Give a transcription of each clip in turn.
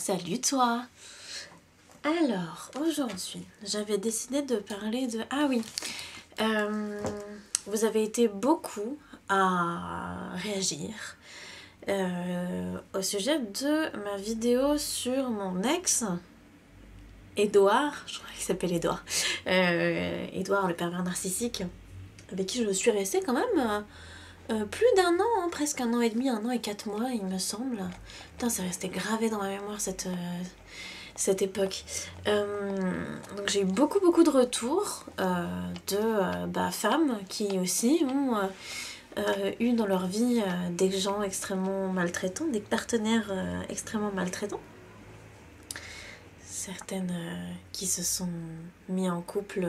Salut toi! Alors, aujourd'hui, j'avais décidé de parler de... Ah oui, vous avez été beaucoup à réagir au sujet de ma vidéo sur mon ex, Edouard, je crois qu'il s'appelle Edouard, Edouard le pervers narcissique, avec qui je suis restée quand même plus d'un an, hein, presque 1 an et demi, 1 an et 4 mois il me semble. Putain, c'est resté gravé dans ma mémoire cette époque. Donc j'ai eu beaucoup de retours de femmes qui aussi ont eu dans leur vie des gens extrêmement maltraitants, des partenaires extrêmement maltraitants. Certaines qui se sont mis en couple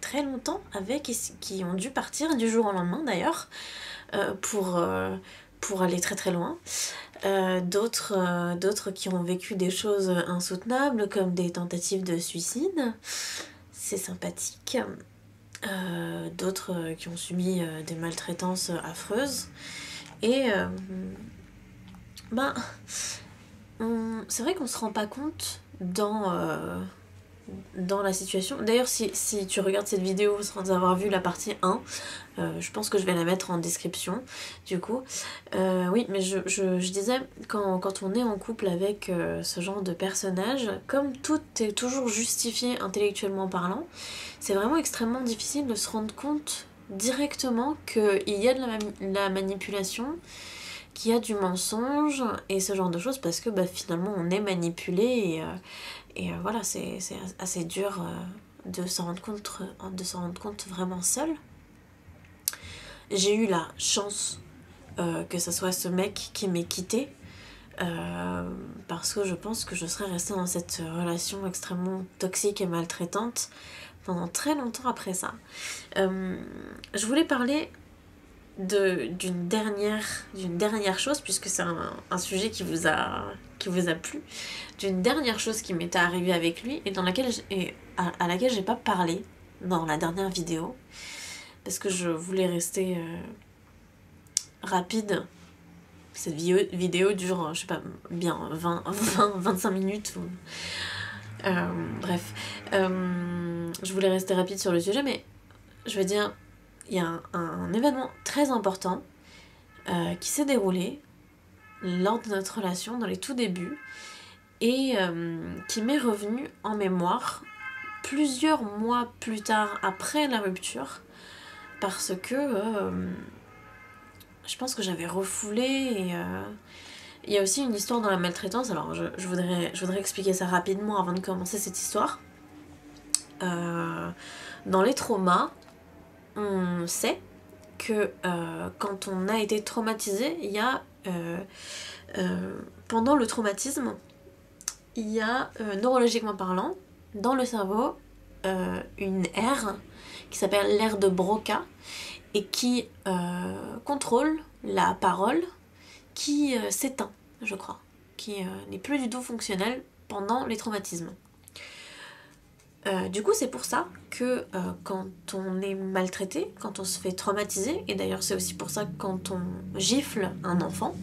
très longtemps avec et qui ont dû partir du jour au lendemain d'ailleurs pour aller très loin. D'autres qui ont vécu des choses insoutenables comme des tentatives de suicide, c'est sympathique. D'autres qui ont subi des maltraitances affreuses et c'est vrai qu'on se rend pas compte dans la situation. D'ailleurs, si tu regardes cette vidéo sans avoir vu la partie 1, je pense que je vais la mettre en description, du coup. Oui, mais je disais, quand on est en couple avec ce genre de personnage, comme tout est toujours justifié intellectuellement parlant, c'est vraiment extrêmement difficile de se rendre compte directement qu'il y a de la manipulation, qu'il y a du mensonge et ce genre de choses, parce que finalement on est manipulé et voilà, c'est assez dur de s'en rendre compte vraiment seul. J'ai eu la chance que ce soit ce mec qui m'ait quittée, parce que je pense que je serais restée dans cette relation extrêmement toxique et maltraitante pendant très longtemps après ça. Je voulais parler d'une dernière chose, puisque c'est un sujet qui vous a plu, d'une dernière chose qui m'était arrivée avec lui et à laquelle j'ai pas parlé dans la dernière vidéo parce que je voulais rester rapide. Cette vidéo dure, je sais pas, bien 25 minutes bref, je voulais rester rapide sur le sujet, mais je veux dire, il y a un événement très important qui s'est déroulé lors de notre relation, dans les tout débuts, et qui m'est revenu en mémoire plusieurs mois plus tard après la rupture, parce que je pense que j'avais refoulé et il y a aussi une histoire dans la maltraitance. Alors je voudrais expliquer ça rapidement avant de commencer cette histoire. Dans les traumas, on sait que quand on a été traumatisé, il y a pendant le traumatisme, il y a neurologiquement parlant dans le cerveau une aire qui s'appelle l'aire de Broca et qui contrôle la parole, qui s'éteint, je crois, qui n'est plus du tout fonctionnelle pendant les traumatismes. Du coup, c'est pour ça que quand on est maltraité, quand on se fait traumatiser, et d'ailleurs c'est aussi pour ça que quand on gifle un enfant,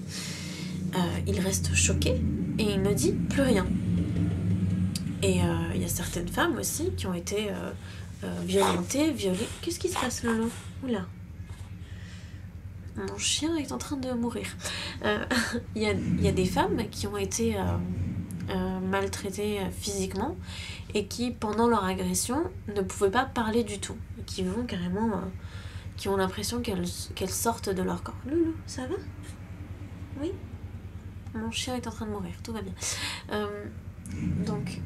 il reste choqué et il ne dit plus rien. Et il y a certaines femmes aussi qui ont été violentées, violées. Qu'est-ce qui se passe, Lolo? Oula. Mon chien est en train de mourir. Il y a des femmes qui ont été maltraitées physiquement et qui, pendant leur agression, ne pouvaient pas parler du tout. Et qui vont carrément... qui ont l'impression qu'elles sortent de leur corps. Loulou, ça va? Oui? Mon chien est en train de mourir, tout va bien. Donc...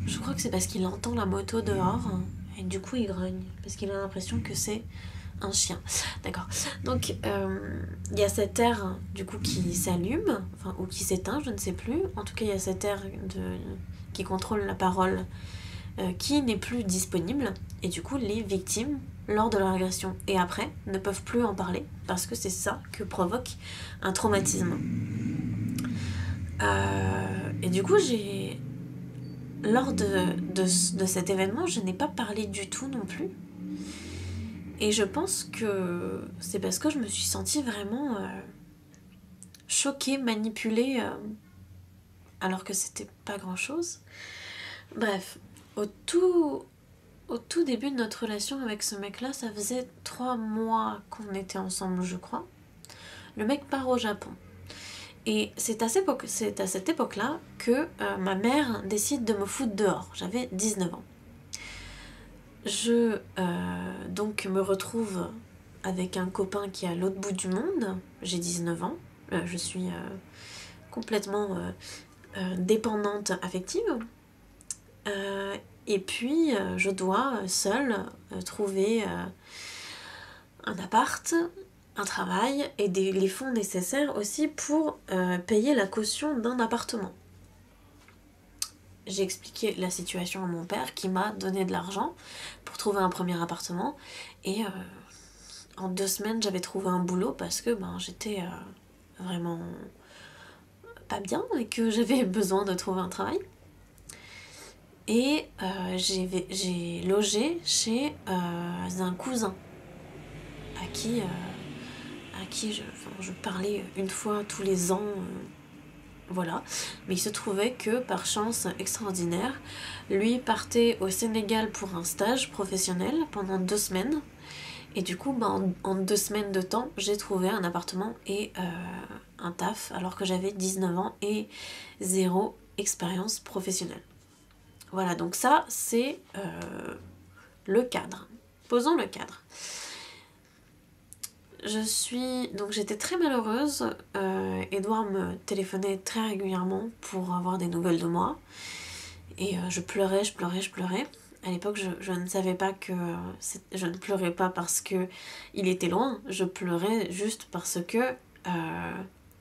Je crois que c'est parce qu'il entend la moto dehors, et du coup il grogne, parce qu'il a l'impression que c'est un chien. D'accord. Donc il y a cette aire du coup qui s'allume, enfin, ou qui s'éteint, je ne sais plus. En tout cas, il y a cette aire qui contrôle la parole qui n'est plus disponible. Et du coup, les victimes, lors de leur agression et après, ne peuvent plus en parler, parce que c'est ça que provoque un traumatisme. Et du coup, lors de cet événement, je n'ai pas parlé du tout non plus. Et je pense que c'est parce que je me suis sentie vraiment choquée, manipulée, alors que c'était pas grand chose. Bref, au tout début de notre relation avec ce mec-là, ça faisait 3 mois qu'on était ensemble, je crois. Le mec part au Japon. Et c'est à cette époque-là que ma mère décide de me foutre dehors. J'avais 19 ans. Je donc me retrouve avec un copain qui est à l'autre bout du monde. J'ai 19 ans. Je suis complètement dépendante affective. Et puis je dois seule trouver un appart, un travail et les fonds nécessaires aussi pour payer la caution d'un appartement. J'ai expliqué la situation à mon père qui m'a donné de l'argent pour trouver un premier appartement et en 2 semaines j'avais trouvé un boulot parce que j'étais vraiment pas bien et que j'avais besoin de trouver un travail. Et j'ai logé chez un cousin à qui je parlais une fois tous les ans, voilà. Mais il se trouvait que, par chance extraordinaire, lui partait au Sénégal pour un stage professionnel pendant 2 semaines. Et du coup, en 2 semaines de temps, j'ai trouvé un appartement et un taf, alors que j'avais 19 ans et 0 expérience professionnelle. Voilà, donc ça, c'est le cadre. Posons le cadre. J'étais très malheureuse. Edouard me téléphonait très régulièrement pour avoir des nouvelles de moi. Et je pleurais. À l'époque, je ne savais pas que... Je ne pleurais pas parce que il était loin. Je pleurais juste parce que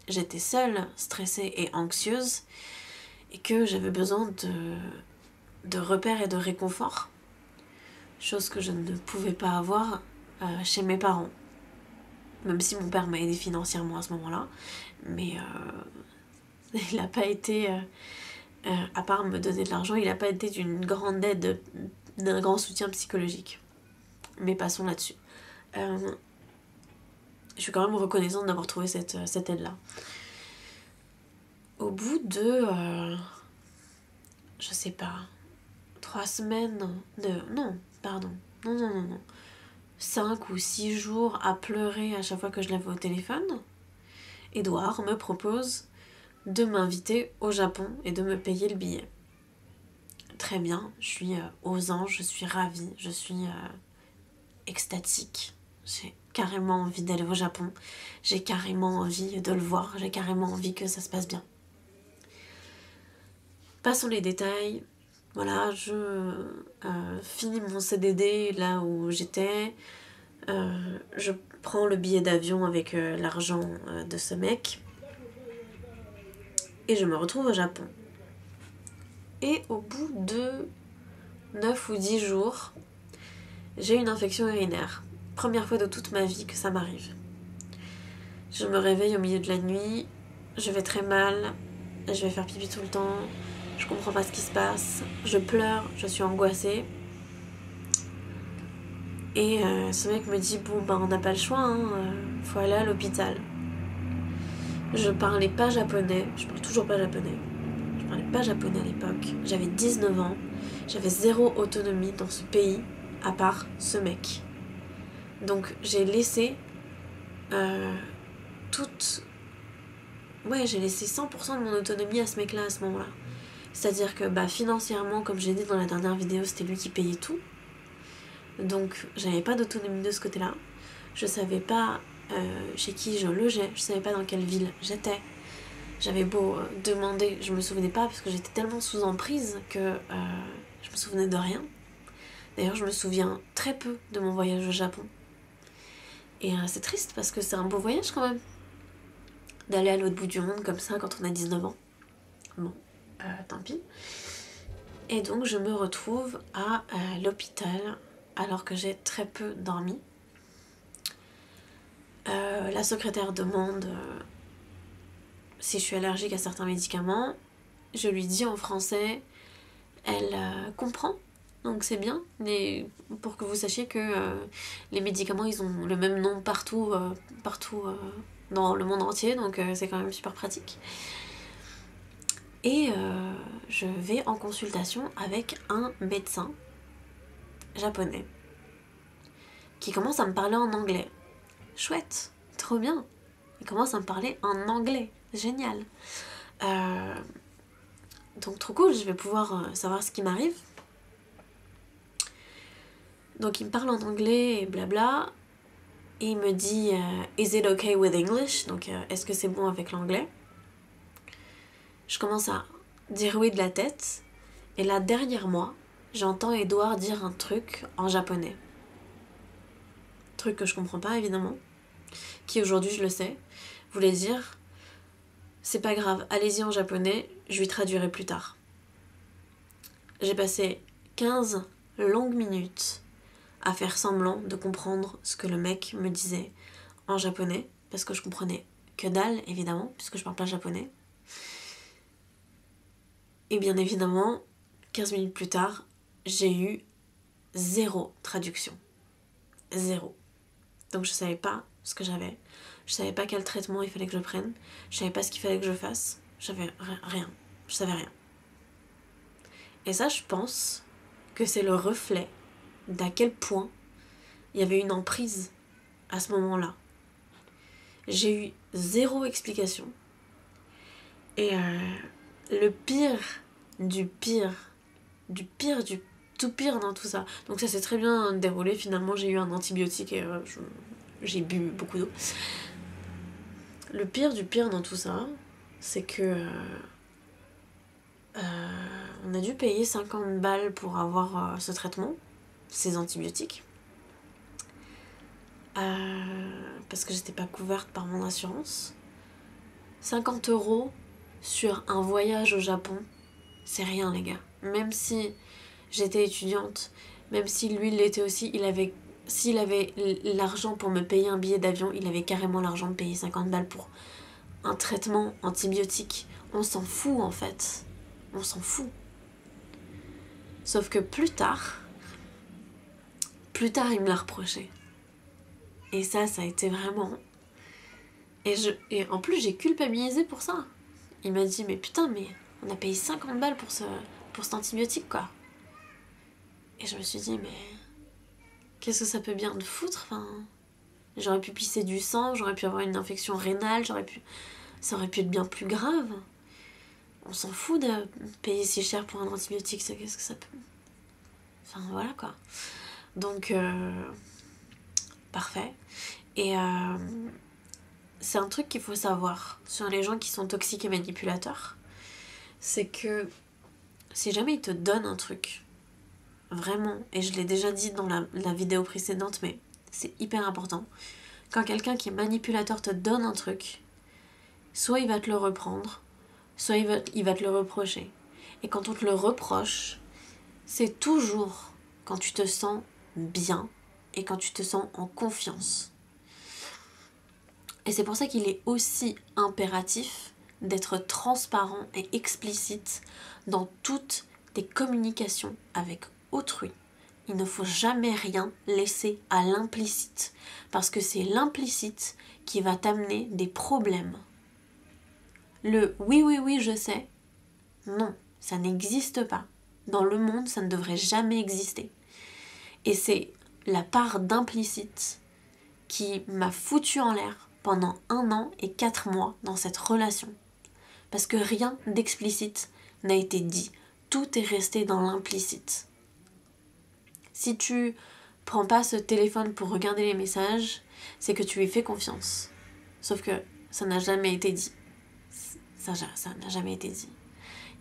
j'étais seule, stressée et anxieuse. Et que j'avais besoin de repères et de réconfort. Chose que je ne pouvais pas avoir chez mes parents. Même si mon père m'a aidé financièrement à ce moment-là. Mais il n'a pas été... à part me donner de l'argent, il n'a pas été d'une grande aide, d'un grand soutien psychologique. Mais passons là-dessus. Je suis quand même reconnaissante d'avoir trouvé cette aide-là. Au bout de... je sais pas... 3 semaines de... Non, pardon. Non. 5 ou 6 jours à pleurer à chaque fois que je l'avais au téléphone, Edouard me propose de m'inviter au Japon et de me payer le billet. Très bien, je suis aux anges, je suis ravie, je suis extatique. J'ai carrément envie d'aller au Japon, j'ai carrément envie de le voir, j'ai carrément envie que ça se passe bien. Passons les détails. Voilà, je finis mon CDD là où j'étais. Je prends le billet d'avion avec l'argent de ce mec. Et je me retrouve au Japon. Et au bout de 9 ou 10 jours, j'ai une infection urinaire. Première fois de toute ma vie que ça m'arrive. Je me réveille au milieu de la nuit, je vais très mal, je vais faire pipi tout le temps, je comprends pas ce qui se passe, je pleure, je suis angoissée. Et ce mec me dit, on n'a pas le choix, faut aller à l'hôpital. Je parlais pas japonais, je parle toujours pas japonais. Je parlais pas japonais à l'époque, j'avais 19 ans, j'avais 0 autonomie dans ce pays, à part ce mec. Donc j'ai laissé j'ai laissé 100% de mon autonomie à ce mec-là à ce moment-là. C'est-à-dire que financièrement, comme j'ai dit dans la dernière vidéo, c'était lui qui payait tout. Donc j'avais pas d'autonomie de ce côté-là. Je savais pas chez qui je logeais, je savais pas dans quelle ville j'étais. J'avais beau demander, je me souvenais pas parce que j'étais tellement sous emprise que je me souvenais de rien. D'ailleurs, je me souviens très peu de mon voyage au Japon. Et c'est triste parce que c'est un beau voyage quand même. D'aller à l'autre bout du monde comme ça quand on a 19 ans. Bon, tant pis. Et donc je me retrouve à l'hôpital alors que j'ai très peu dormi. La secrétaire demande si je suis allergique à certains médicaments. Je lui dis en français, elle comprend, donc c'est bien, mais pour que vous sachiez que les médicaments ils ont le même nom partout dans le monde entier, donc c'est quand même super pratique. Et je vais en consultation avec un médecin japonais qui commence à me parler en anglais. Chouette, trop bien. Il commence à me parler en anglais, génial. Donc trop cool, je vais pouvoir savoir ce qui m'arrive. Donc il me parle en anglais et blabla. Et il me dit Is it okay with English? Donc est-ce que c'est bon avec l'anglais? Je commence à dire oui de la tête. Et là derrière moi, j'entends Edouard dire un truc en japonais. Truc que je comprends pas évidemment. Qui aujourd'hui je le sais, voulait dire c'est pas grave, allez-y en japonais, je lui traduirai plus tard. J'ai passé 15 longues minutes à faire semblant de comprendre ce que le mec me disait en japonais, parce que je comprenais que dalle, évidemment, puisque je parle pas japonais. Et bien évidemment, 15 minutes plus tard, j'ai eu 0 traduction. 0. Donc je savais pas ce que j'avais. Je savais pas quel traitement il fallait que je prenne. Je savais pas ce qu'il fallait que je fasse. J'avais rien. Je savais rien. Et ça, je pense que c'est le reflet d'à quel point il y avait une emprise à ce moment-là. J'ai eu 0 explication. Et le pire du pire, du tout pire dans tout ça. Donc ça s'est très bien déroulé. Finalement, j'ai eu un antibiotique et j'ai bu beaucoup d'eau. Le pire du pire dans tout ça, c'est que on a dû payer 50 balles pour avoir ce traitement, ces antibiotiques. Parce que j'étais pas couverte par mon assurance. 50 € sur un voyage au Japon, c'est rien les gars. Même si j'étais étudiante, même si lui l'était aussi, s'il avait l'argent pour me payer un billet d'avion, il avait carrément l'argent de payer 50 balles pour un traitement antibiotique. On s'en fout en fait. On s'en fout. Sauf que plus tard, il me l'a reproché. Et ça a été vraiment... Et en plus, j'ai culpabilisé pour ça. Il m'a dit, mais putain, mais on a payé 50 balles pour cet antibiotique, quoi. Et je me suis dit, mais qu'est-ce que ça peut bien te foutre? Enfin, j'aurais pu pisser du sang, j'aurais pu avoir une infection rénale, ça aurait pu être bien plus grave. On s'en fout de payer si cher pour un antibiotique, ça, qu'est-ce que ça peut... Enfin, voilà, quoi. Donc, parfait. Et c'est un truc qu'il faut savoir sur les gens qui sont toxiques et manipulateurs. C'est que si jamais ils te donnent un truc, vraiment, et je l'ai déjà dit dans la vidéo précédente, mais c'est hyper important, quand quelqu'un qui est manipulateur te donne un truc, soit il va te le reprendre, soit il va te le reprocher. Et quand on te le reproche, c'est toujours quand tu te sens bien et quand tu te sens en confiance. Et c'est pour ça qu'il est aussi impératif d'être transparent et explicite dans toutes tes communications avec autrui. Il ne faut jamais rien laisser à l'implicite, parce que c'est l'implicite qui va t'amener des problèmes. Le oui, oui, oui, je sais, non, ça n'existe pas. Dans le monde, ça ne devrait jamais exister. Et c'est la part d'implicite qui m'a foutu en l'air pendant 1 an et 4 mois dans cette relation. Parce que rien d'explicite n'a été dit. Tout est resté dans l'implicite. Si tu prends pas ce téléphone pour regarder les messages, c'est que tu lui fais confiance. Sauf que ça n'a jamais été dit. Ça n'a jamais été dit.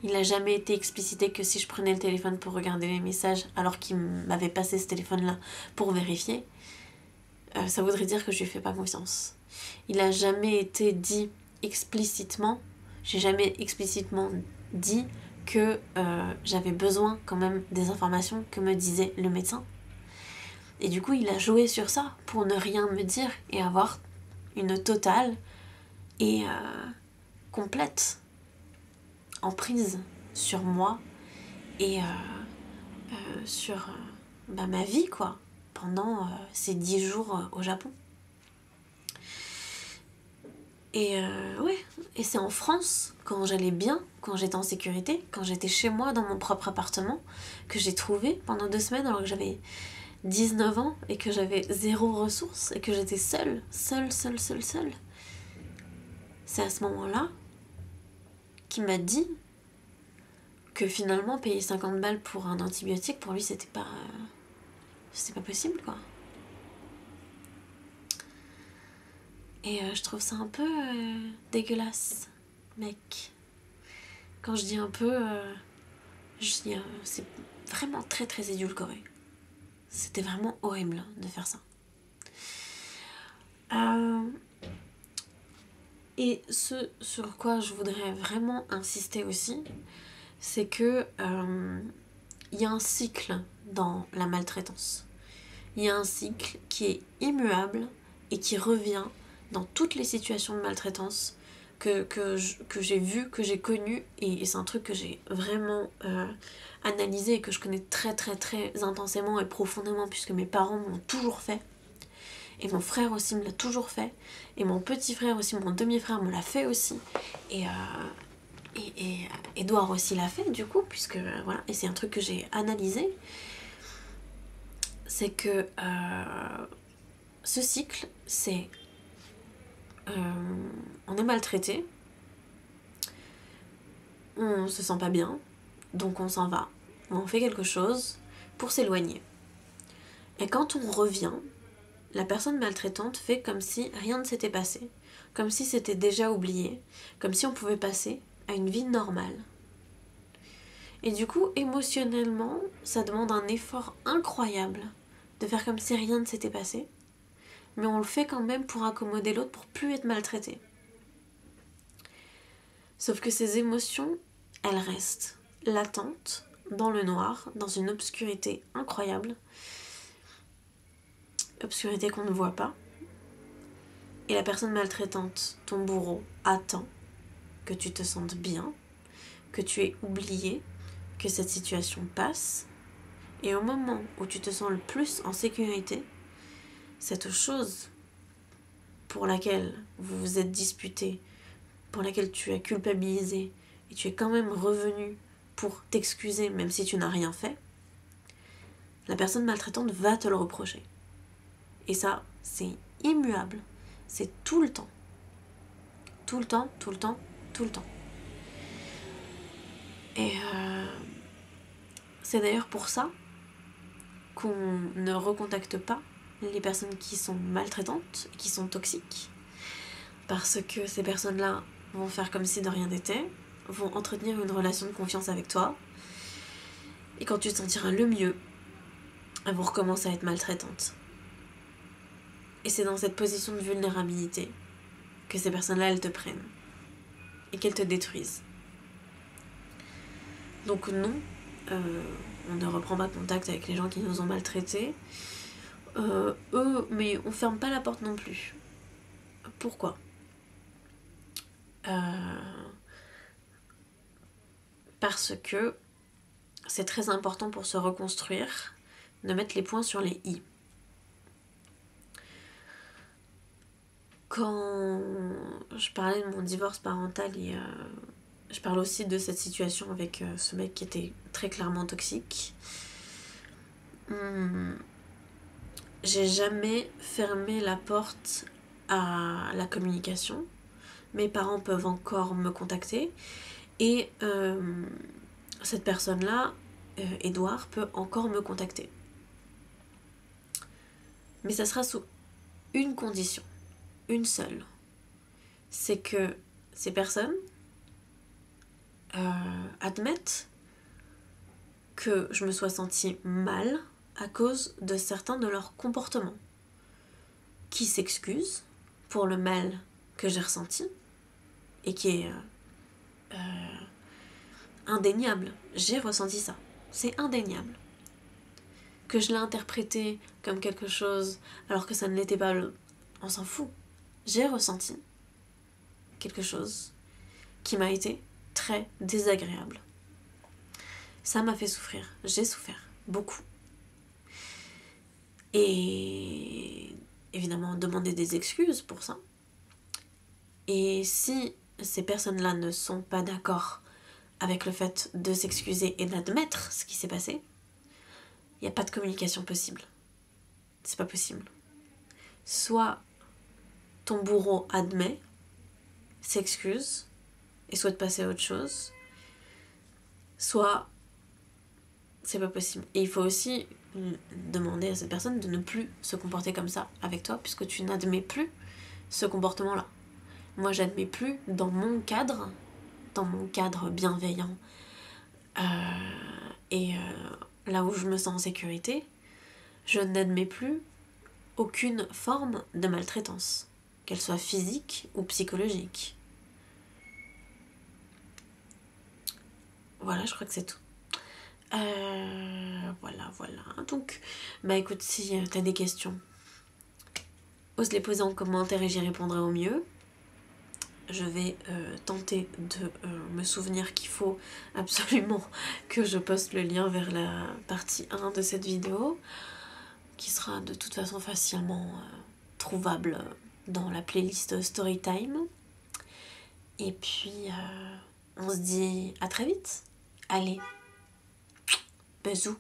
Il n'a jamais été explicité que si je prenais le téléphone pour regarder les messages alors qu'il m'avait passé ce téléphone-là pour vérifier, ça voudrait dire que je lui fais pas confiance. Il n'a jamais été dit explicitement, j'ai jamais explicitement dit que j'avais besoin quand même des informations que me disait le médecin. Et du coup, il a joué sur ça pour ne rien me dire et avoir une totale et complète emprise sur moi et sur ma vie, quoi, pendant ces 10 jours au Japon. Ouais, et c'est en France, quand j'allais bien, quand j'étais en sécurité, quand j'étais chez moi dans mon propre appartement, que j'ai trouvé pendant 2 semaines alors que j'avais 19 ans et que j'avais 0 ressources et que j'étais seule. C'est à ce moment-là qu'il m'a dit que finalement payer 50 balles pour un antibiotique, pour lui c'était pas possible quoi. Et je trouve ça un peu dégueulasse, mec. Quand je dis un peu, c'est vraiment très très édulcoré. C'était vraiment horrible de faire ça. Et ce sur quoi je voudrais vraiment insister aussi, c'est que y a un cycle dans la maltraitance. Il y a un cycle qui est immuable et qui revient dans toutes les situations de maltraitance que j'ai vues, que j'ai connues, et c'est un truc que j'ai vraiment analysé et que je connais très très très intensément et profondément puisque mes parents m'ont toujours fait. Et mon frère aussi me l'a toujours fait. Et mon petit frère aussi, mon demi-frère me l'a fait aussi. Et Edouard aussi l'a fait du coup, puisque voilà. Et c'est un truc que j'ai analysé. C'est que ce cycle, c'est on est maltraité, on se sent pas bien, donc on s'en va. On fait quelque chose pour s'éloigner. Et quand on revient, la personne maltraitante fait comme si rien ne s'était passé, comme si c'était déjà oublié, comme si on pouvait passer à une vie normale. Et du coup, émotionnellement, ça demande un effort incroyable de faire comme si rien ne s'était passé, mais on le fait quand même pour accommoder l'autre, pour plus être maltraité. Sauf que ces émotions, elles restent latentes, dans le noir, dans une obscurité incroyable, obscurité qu'on ne voit pas. Et la personne maltraitante, ton bourreau, attend que tu te sentes bien, que tu aies oublié, que cette situation passe. Et au moment où tu te sens le plus en sécurité, cette chose pour laquelle vous vous êtes disputé, pour laquelle tu as culpabilisé, et tu es quand même revenu pour t'excuser même si tu n'as rien fait, la personne maltraitante va te le reprocher. Et ça, c'est immuable. C'est tout le temps. Tout le temps, tout le temps, tout le temps. Et c'est d'ailleurs pour ça qu'on ne recontacte pas les personnes qui sont maltraitantes, qui sont toxiques. Parce que ces personnes-là vont faire comme si de rien n'était, vont entretenir une relation de confiance avec toi. Et quand tu te sentiras le mieux, elles vont recommencer à être maltraitantes. Et c'est dans cette position de vulnérabilité que ces personnes-là, elles te prennent. Et qu'elles te détruisent. Donc non, on ne reprend pas contact avec les gens qui nous ont maltraités. Mais on ferme pas la porte non plus. Pourquoi ? Parce que c'est très important pour se reconstruire de mettre les points sur les i. Quand je parlais de mon divorce parental et je parle aussi de cette situation avec ce mec qui était très clairement toxique, j'ai jamais fermé la porte à la communication. Mes parents peuvent encore me contacter et cette personne-là, Edouard, peut encore me contacter. Mais ça sera sous une condition, une seule. C'est que ces personnes admettent que je me sois sentie mal à cause de certains de leurs comportements, qui s'excusent pour le mal que j'ai ressenti et qui est indéniable. J'ai ressenti ça, c'est indéniable. Que je l'ai interprété comme quelque chose alors que ça ne l'était pas, on s'en fout. J'ai ressenti quelque chose qui m'a été très désagréable. Ça m'a fait souffrir, j'ai souffert, beaucoup. Et évidemment, demander des excuses pour ça. Et si ces personnes-là ne sont pas d'accord avec le fait de s'excuser et d'admettre ce qui s'est passé, il n'y a pas de communication possible. C'est pas possible. Soit ton bourreau admet, s'excuse et souhaite passer à autre chose, soit c'est pas possible. Et il faut aussi demander à cette personne de ne plus se comporter comme ça avec toi, puisque tu n'admets plus ce comportement-là. Moi, j'admets plus dans mon cadre bienveillant, là où je me sens en sécurité, je n'admets plus aucune forme de maltraitance, qu'elle soit physique ou psychologique. Voilà, je crois que c'est tout. Voilà. Donc, bah écoute, si t'as des questions, ose les poser en commentaire et j'y répondrai au mieux. Je vais tenter de me souvenir qu'il faut absolument que je poste le lien vers la partie 1 de cette vidéo, qui sera de toute façon facilement trouvable dans la playlist Storytime. Et puis, on se dit à très vite. Allez, bisous.